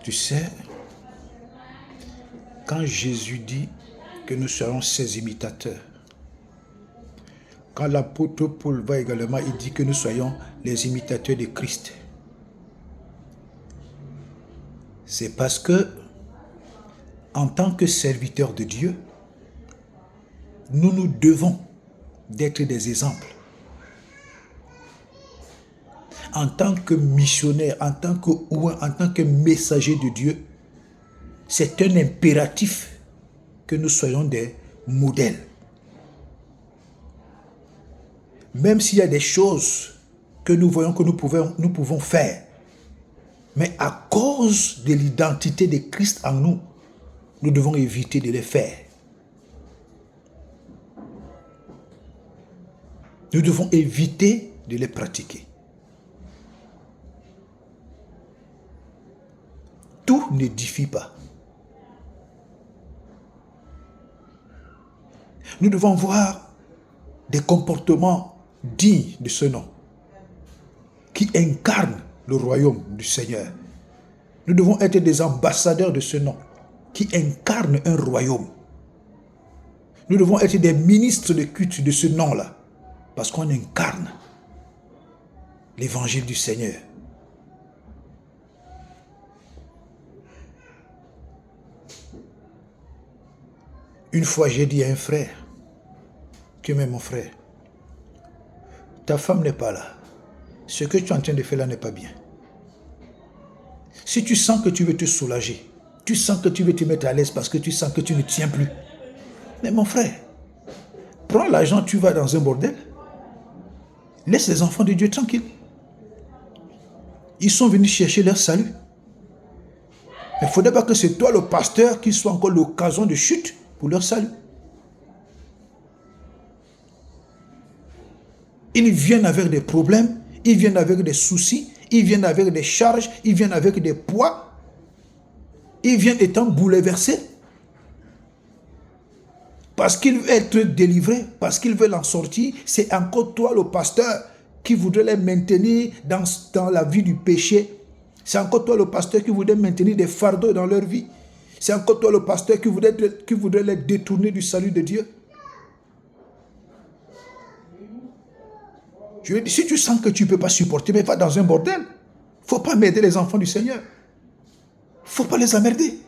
Tu sais, quand Jésus dit que nous serons ses imitateurs, quand l'apôtre Paul va également, il dit que nous soyons les imitateurs de Christ. C'est parce que, en tant que serviteurs de Dieu, nous nous devons d'être des exemples. En tant que missionnaire, en tant que messager de Dieu, c'est un impératif que nous soyons des modèles. Même s'il y a des choses que nous voyons que nous pouvons faire, mais à cause de l'identité de Christ en nous, nous devons éviter de les faire. Nous devons éviter de les pratiquer. Tout n'édifie pas. Nous devons voir des comportements dignes de ce nom, qui incarnent le royaume du Seigneur. Nous devons être des ambassadeurs de ce nom, qui incarnent un royaume. Nous devons être des ministres de culte de ce nom-là, parce qu'on incarne l'évangile du Seigneur. Une fois, j'ai dit à un frère, tu m'aimes mon frère, ta femme n'est pas là. Ce que tu es en train de faire là n'est pas bien. Si tu sens que tu veux te soulager, tu sens que tu veux te mettre à l'aise parce que tu sens que tu ne tiens plus. Mais mon frère, prends l'argent, tu vas dans un bordel. Laisse les enfants de Dieu tranquilles. Ils sont venus chercher leur salut. Mais il ne faudrait pas que c'est toi le pasteur qui soit encore l'occasion de chute pour leur salut. Ils viennent avec des problèmes, ils viennent avec des soucis, ils viennent avec des charges, ils viennent avec des poids. Ils viennent étant bouleversés. Parce qu'ils veulent être délivrés, parce qu'ils veulent en sortir. C'est encore toi le pasteur qui voudrait les maintenir dans la vie du péché. C'est encore toi le pasteur qui voudrait maintenir des fardeaux dans leur vie. C'est encore toi le pasteur qui voudrait les détourner du salut de Dieu. Je lui dis, si tu sens que tu ne peux pas supporter, mais va dans un bordel. Il ne faut pas m'aider les enfants du Seigneur. Il ne faut pas les emmerder.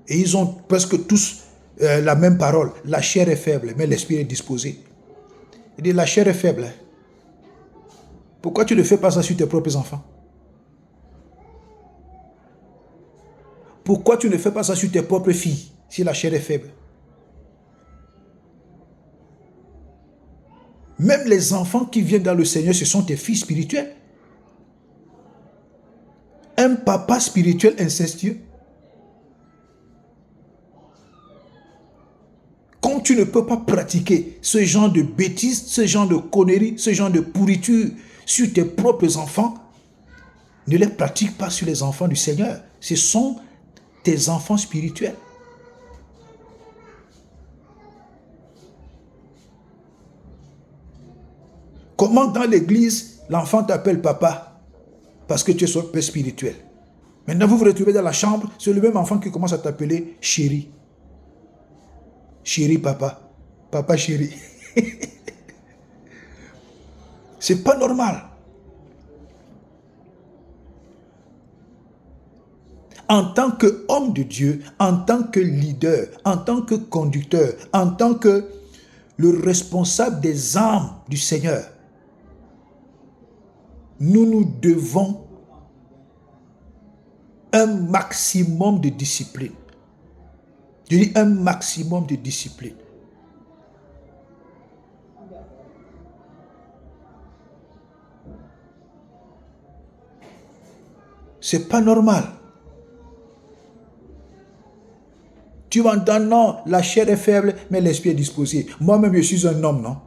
Et ils ont presque tous la même parole. La chair est faible, mais l'esprit est disposé. Il dit, la chair est faible. Pourquoi tu ne fais pas ça sur tes propres enfants? Pourquoi tu ne fais pas ça sur tes propres filles, si la chair est faible? Même les enfants qui viennent dans le Seigneur, ce sont tes filles spirituelles. Un papa spirituel incestueux. Quand tu ne peux pas pratiquer ce genre de bêtises, ce genre de conneries, ce genre de pourriture sur tes propres enfants, ne les pratique pas sur les enfants du Seigneur. Ce sont tes enfants spirituels. Comment dans l'église, l'enfant t'appelle papa? Parce que tu es son père spirituel. Maintenant, vous vous retrouvez dans la chambre, c'est le même enfant qui commence à t'appeler chéri. Chéri papa. Papa chéri. C'est pas normal. En tant qu'homme de Dieu, en tant que leader, en tant que conducteur, en tant que le responsable des âmes du Seigneur, nous devons un maximum de discipline. Je dis un maximum de discipline. C'est pas normal. Tu vas entendre, non, la chair est faible, mais l'esprit est disposé. Moi-même, je suis un homme, non?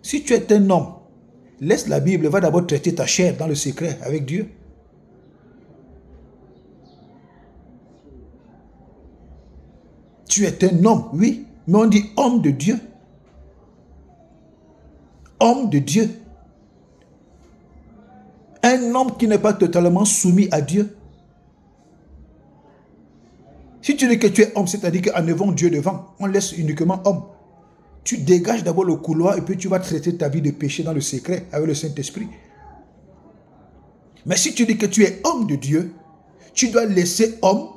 Si tu es un homme, laisse la Bible, va d'abord traiter ta chair dans le secret avec Dieu. Tu es un homme, oui, mais on dit homme de Dieu. Homme de Dieu. Un homme qui n'est pas totalement soumis à Dieu. Si tu dis que tu es homme, c'est-à-dire qu'en avant Dieu devant, on laisse uniquement homme. Tu dégages d'abord le couloir et puis tu vas traiter ta vie de péché dans le secret avec le Saint-Esprit. Mais si tu dis que tu es homme de Dieu, tu dois laisser homme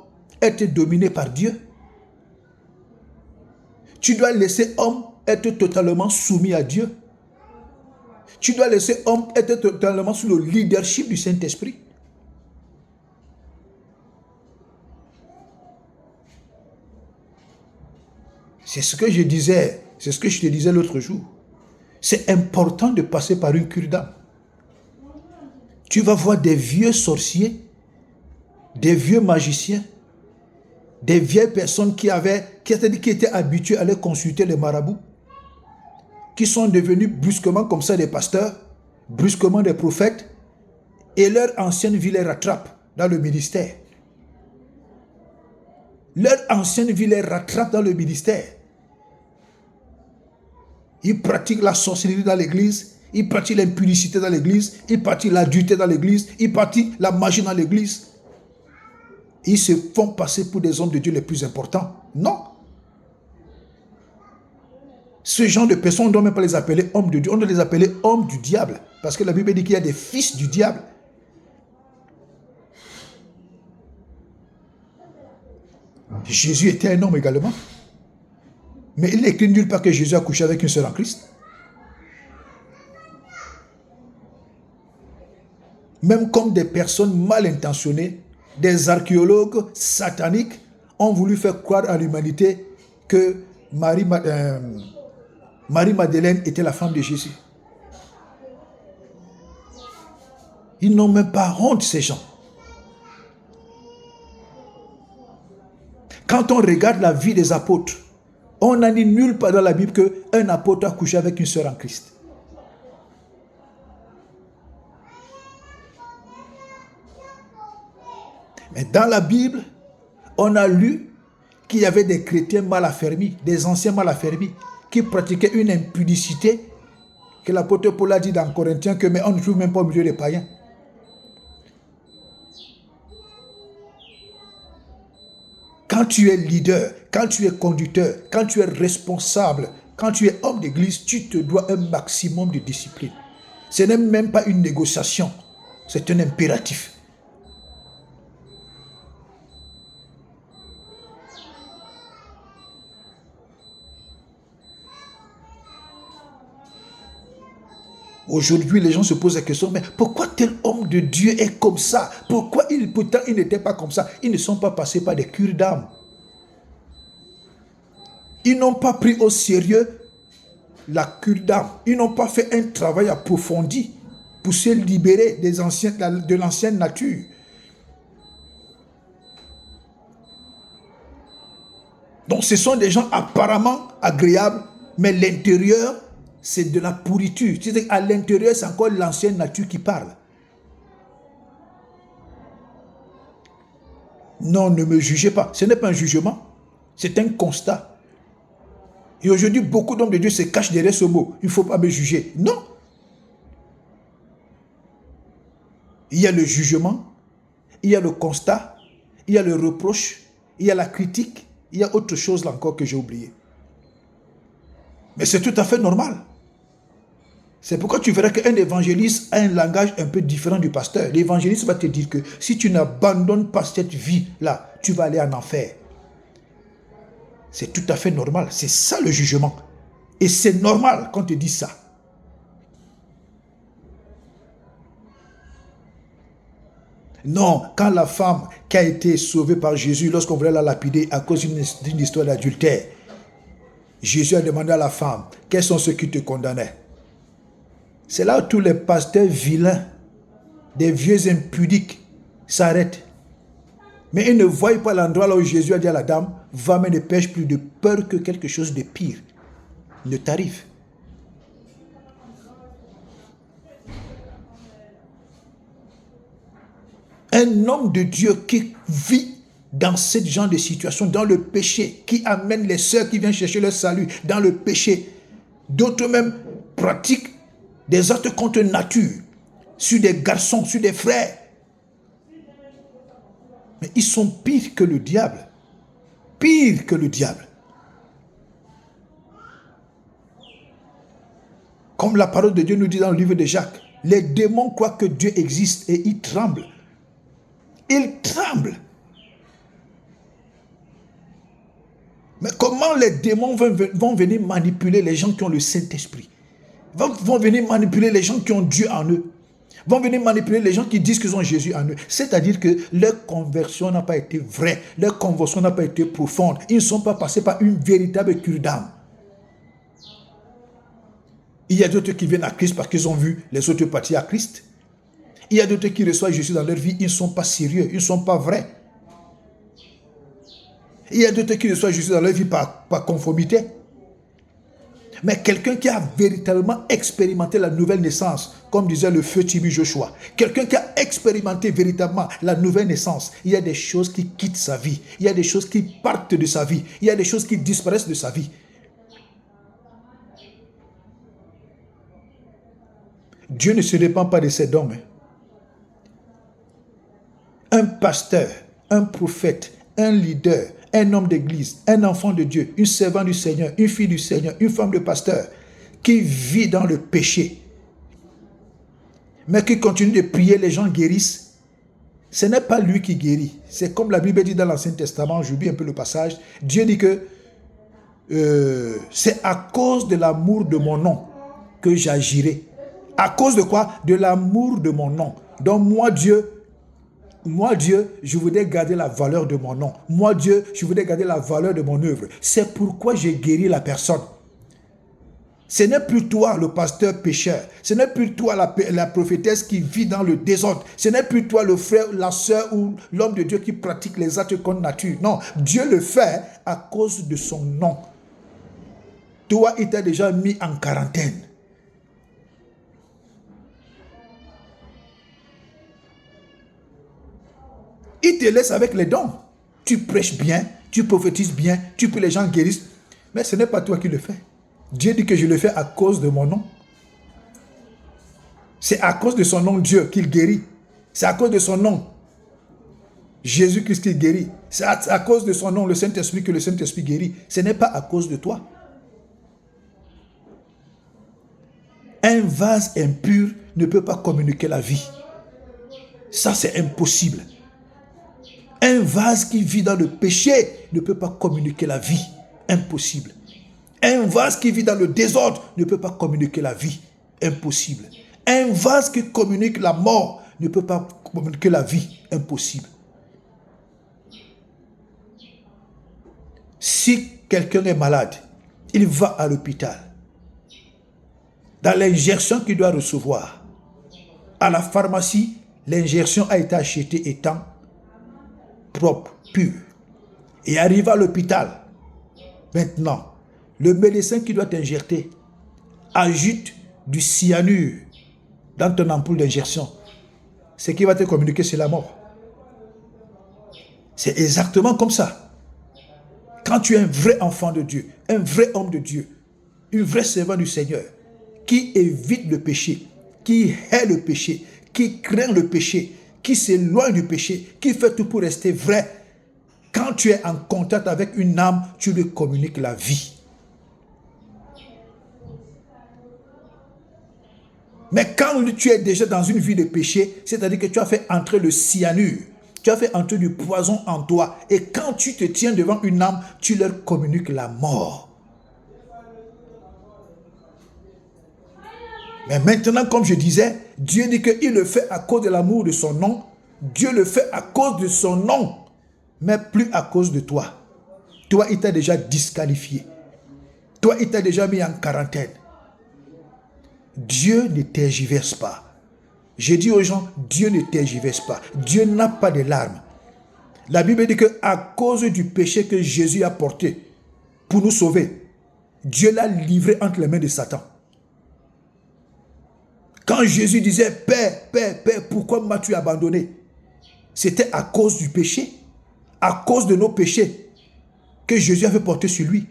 être dominé par Dieu. Tu dois laisser homme être totalement soumis à Dieu. Tu dois laisser homme être totalement sous le leadership du Saint-Esprit. C'est ce que je disais, c'est ce que je te disais l'autre jour. C'est important de passer par une cure d'âme. Tu vas voir des vieux sorciers, des vieux magiciens, des vieilles personnes qui étaient habituées à aller consulter les marabouts, qui sont devenus brusquement comme ça des pasteurs, brusquement des prophètes, et leur ancienne vie les rattrape dans le ministère. Leur ancienne vie les rattrape dans le ministère. Ils pratiquent la sorcellerie dans l'église, ils pratiquent l'impudicité dans l'église, ils pratiquent l'adultère dans l'église, ils pratiquent la magie dans l'église. Ils se font passer pour des hommes de Dieu les plus importants. Non. Ce genre de personnes, on ne doit même pas les appeler hommes de Dieu, on doit les appeler hommes du diable. Parce que la Bible dit qu'il y a des fils du diable. Jésus était un homme également. Mais il n'est écrit nulle part que Jésus a couché avec une seule en Christ. Même comme des personnes mal intentionnées, des archéologues sataniques ont voulu faire croire à l'humanité que Marie-Madeleine était la femme de Jésus. Ils n'ont même pas honte, ces gens. Quand on regarde la vie des apôtres, on n'a dit nulle part dans la Bible qu'un apôtre a couché avec une sœur en Christ. Mais dans la Bible, on a lu qu'il y avait des chrétiens mal affermis, des anciens mal affermis, qui pratiquaient une impudicité que l'apôtre Paul a dit dans Corinthiens que mais on ne trouve même pas au milieu des païens. Quand tu es leader, quand tu es conducteur, quand tu es responsable, quand tu es homme d'église, tu te dois un maximum de discipline. Ce n'est même pas une négociation, c'est un impératif. Aujourd'hui, les gens se posent la question, mais pourquoi tel homme de Dieu est comme ça? Pourquoi pourtant il n'était pas comme ça? Ils ne sont pas passés par des cures d'âme. Ils n'ont pas pris au sérieux la cure d'âme. Ils n'ont pas fait un travail approfondi pour se libérer de l'ancienne nature. Donc ce sont des gens apparemment agréables, mais l'intérieur, c'est de la pourriture. C'est-à-dire qu'à l'intérieur, c'est encore l'ancienne nature qui parle. Non, ne me jugez pas. Ce n'est pas un jugement, c'est un constat. Et aujourd'hui, beaucoup d'hommes de Dieu se cachent derrière ce mot. Il ne faut pas me juger. Non. Il y a le jugement, il y a le constat, il y a le reproche, il y a la critique, il y a autre chose là encore que j'ai oublié. Mais c'est tout à fait normal. C'est pourquoi tu verras qu'un évangéliste a un langage un peu différent du pasteur. L'évangéliste va te dire que si tu n'abandonnes pas cette vie-là, tu vas aller en enfer. C'est tout à fait normal. C'est ça le jugement. Et c'est normal qu'on te dise ça. Non, quand la femme qui a été sauvée par Jésus, lorsqu'on voulait la lapider à cause d'une histoire d'adultère, Jésus a demandé à la femme, quels sont ceux qui te condamnaient? C'est là où tous les pasteurs vilains, des vieux impudiques, s'arrêtent. Mais ils ne voient pas l'endroit là où Jésus a dit à la dame, va mais ne pêche plus de peur que quelque chose de pire ne t'arrive. Un homme de Dieu qui vit dans ce genre de situation, dans le péché, qui amène les sœurs qui viennent chercher leur salut dans le péché. D'autres même pratiquent des actes contre nature. sur des garçons, sur des frères. Mais ils sont pires que le diable. Pire que le diable. Comme la parole de Dieu nous dit dans le livre de Jacques, les démons croient que Dieu existe et ils tremblent. Ils tremblent. Mais comment les démons vont venir manipuler les gens qui ont le Saint-Esprit? Vont venir manipuler les gens qui ont Dieu en eux. Vont venir manipuler les gens qui disent qu'ils ont Jésus en eux. C'est-à-dire que leur conversion n'a pas été vraie. Leur conversion n'a pas été profonde. Ils ne sont pas passés par une véritable cure d'âme. Il y a d'autres qui viennent à Christ parce qu'ils ont vu les autres partir à Christ. Il y a d'autres qui reçoivent Jésus dans leur vie. Ils ne sont pas sérieux. Ils ne sont pas vrais. Il y a d'autres qui reçoivent Jésus dans leur vie par conformité. Mais quelqu'un qui a véritablement expérimenté la nouvelle naissance, comme disait le feu Tibi Joshua, quelqu'un qui a expérimenté véritablement la nouvelle naissance, il y a des choses qui quittent sa vie. Il y a des choses qui partent de sa vie. Il y a des choses qui disparaissent de sa vie. Dieu ne se répand pas de ses dons. Un pasteur, un prophète, un leader, un homme d'église, un enfant de Dieu, une servante du Seigneur, une fille du Seigneur, une femme de pasteur, qui vit dans le péché, mais qui continue de prier, les gens guérissent. Ce n'est pas lui qui guérit. C'est comme la Bible dit dans l'Ancien Testament, j'oublie un peu le passage, Dieu dit que c'est à cause de l'amour de mon nom que j'agirai. À cause de quoi? De l'amour de mon nom. Donc moi Dieu, je voudrais garder la valeur de mon nom. Moi, Dieu, je voudrais garder la valeur de mon œuvre. C'est pourquoi j'ai guéri la personne. Ce n'est plus toi le pasteur pécheur. Ce n'est plus toi la prophétesse qui vit dans le désordre. Ce n'est plus toi le frère, la sœur ou l'homme de Dieu qui pratique les actes contre nature. Non, Dieu le fait à cause de son nom. Toi, il t'a déjà mis en quarantaine. Il te laisse avec les dons. Tu prêches bien, tu prophétises bien, tu peux les gens guérissent. Mais ce n'est pas toi qui le fais. Dieu dit que je le fais à cause de mon nom. C'est à cause de son nom Dieu qu'il guérit. C'est à cause de son nom Jésus-Christ qu'il guérit. C'est à cause de son nom le Saint-Esprit que le Saint-Esprit guérit. Ce n'est pas à cause de toi. Un vase impur ne peut pas communiquer la vie. Ça, c'est impossible. Un vase qui vit dans le péché ne peut pas communiquer la vie. Impossible. Un vase qui vit dans le désordre ne peut pas communiquer la vie. Impossible. Un vase qui communique la mort ne peut pas communiquer la vie. Impossible. Si quelqu'un est malade, il va à l'hôpital. Dans l'injection qu'il doit recevoir, à la pharmacie, l'injection a été achetée étant propre, pur. Et arrive à l'hôpital. Maintenant, le médecin qui doit t'injecter ajoute du cyanure dans ton ampoule d'injection. Ce qui va te communiquer, c'est la mort. C'est exactement comme ça. Quand tu es un vrai enfant de Dieu, un vrai homme de Dieu, une vraie servante du Seigneur, qui évite le péché, qui hait le péché, qui craint le péché, qui s'éloigne du péché, qui fait tout pour rester vrai. Quand tu es en contact avec une âme, tu lui communiques la vie. Mais quand tu es déjà dans une vie de péché, c'est-à-dire que tu as fait entrer le cyanure, tu as fait entrer du poison en toi, et quand tu te tiens devant une âme, tu leur communiques la mort. Mais maintenant, comme je disais, Dieu dit qu'il le fait à cause de l'amour de son nom. Dieu le fait à cause de son nom, mais plus à cause de toi. Toi, il t'a déjà disqualifié. Toi, il t'a déjà mis en quarantaine. Dieu ne tergiverse pas. Je dis aux gens, Dieu ne tergiverse pas. Dieu n'a pas de larmes. La Bible dit qu'à cause du péché que Jésus a porté pour nous sauver, Dieu l'a livré entre les mains de Satan. Quand Jésus disait, Père, Père, Père, pourquoi m'as-tu abandonné? C'était à cause du péché, à cause de nos péchés que Jésus avait porté sur lui.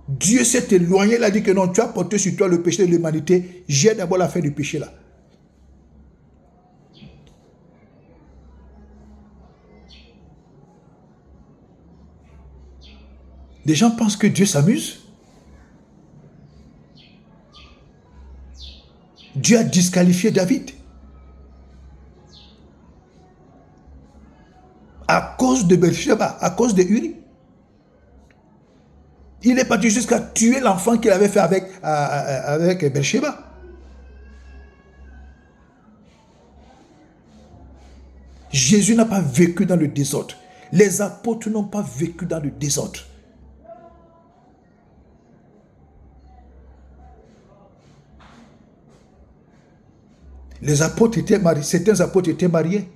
Dieu s'est éloigné, il a dit que non, tu as porté sur toi le péché de l'humanité, j'ai d'abord l'affaire du péché là. Les gens pensent que Dieu s'amuse. Dieu a disqualifié David. À cause de Bathsheba, à cause de Uri. Il est parti jusqu'à tuer l'enfant qu'il avait fait avec Bathsheba. Jésus n'a pas vécu dans le désordre. Les apôtres n'ont pas vécu dans le désordre. Les apôtres étaient mariés, certains apôtres étaient mariés.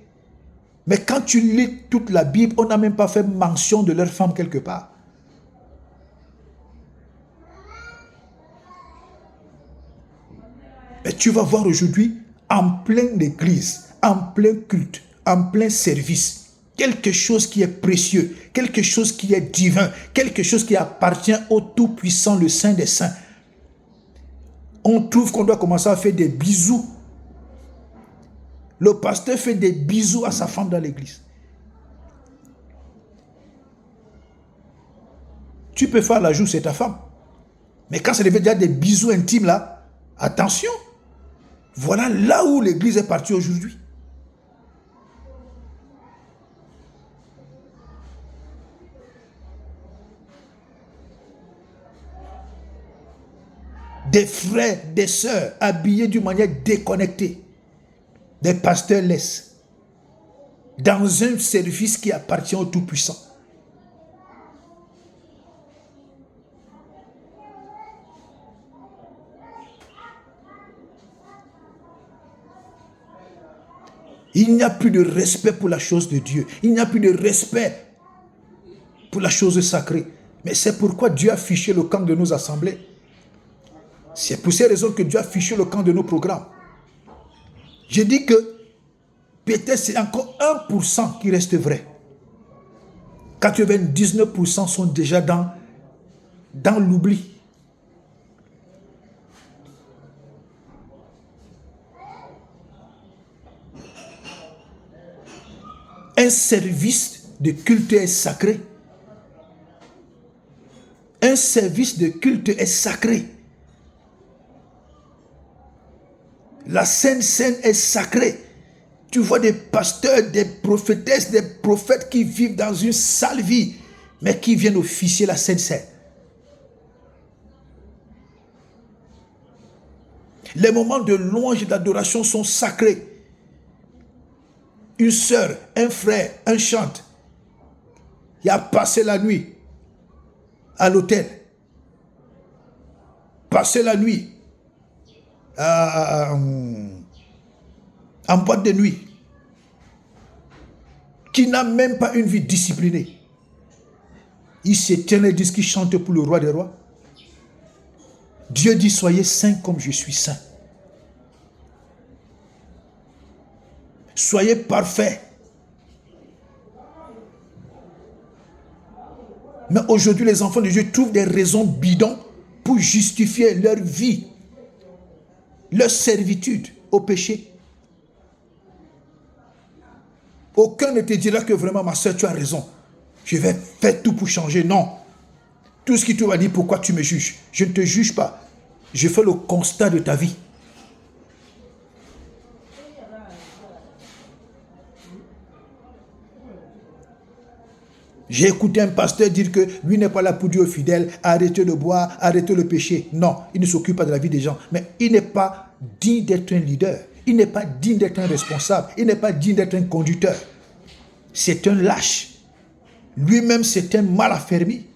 Mais quand tu lis toute la Bible, on n'a même pas fait mention de leur femme quelque part. Mais tu vas voir aujourd'hui, en pleine église, en plein culte, en plein service, quelque chose qui est précieux, quelque chose qui est divin, quelque chose qui appartient au Tout-Puissant, le Saint des Saints. On trouve qu'on doit commencer à faire des bisous. Le pasteur fait des bisous à sa femme dans l'église. Tu peux faire la joue, c'est ta femme. Mais quand ça devient déjà des bisous intimes là, attention. Voilà là où l'église est partie aujourd'hui. Des frères, des sœurs habillés d'une manière déconnectée. Des pasteurs laissent dans un service qui appartient au Tout-Puissant. Il n'y a plus de respect pour la chose de Dieu. Il n'y a plus de respect pour la chose sacrée. Mais c'est pourquoi Dieu a fiché le camp de nos assemblées. C'est pour ces raisons que Dieu a fiché le camp de nos programmes. Je dis que peut-être c'est encore 1% qui reste vrai. 99% sont déjà dans l'oubli. Un service de culte est sacré. Un service de culte est sacré. La Sainte Seine est sacrée. Tu vois des pasteurs, des prophétesses, des prophètes qui vivent dans une sale vie, mais qui viennent officier la Sainte Seine. Les moments de louange et d'adoration sont sacrés. Une sœur, un frère, un chante. Il a passé la nuit à l'hôtel. Passé la nuit en boîte de nuit, qui n'a même pas une vie disciplinée. Il s'étient et dit qu'il chante pour le roi des rois. Dieu dit, soyez saints comme je suis saint. Soyez parfaits. Mais aujourd'hui, les enfants de Dieu trouvent des raisons bidons pour justifier leur vie, leur servitude au péché. Aucun ne te dira que vraiment, ma soeur, tu as raison. Je vais faire tout pour changer. Non. Tout ce qui te va dire, pourquoi tu me juges? Je ne te juge pas. Je fais le constat de ta vie. J'ai écouté un pasteur dire que lui n'est pas là pour dire aux fidèles, arrêtez de boire, arrêtez le péché. Non, il ne s'occupe pas de la vie des gens. Mais il n'est pas digne d'être un leader. Il n'est pas digne d'être un responsable. Il n'est pas digne d'être un conducteur. C'est un lâche. Lui-même, c'est un mal affermi.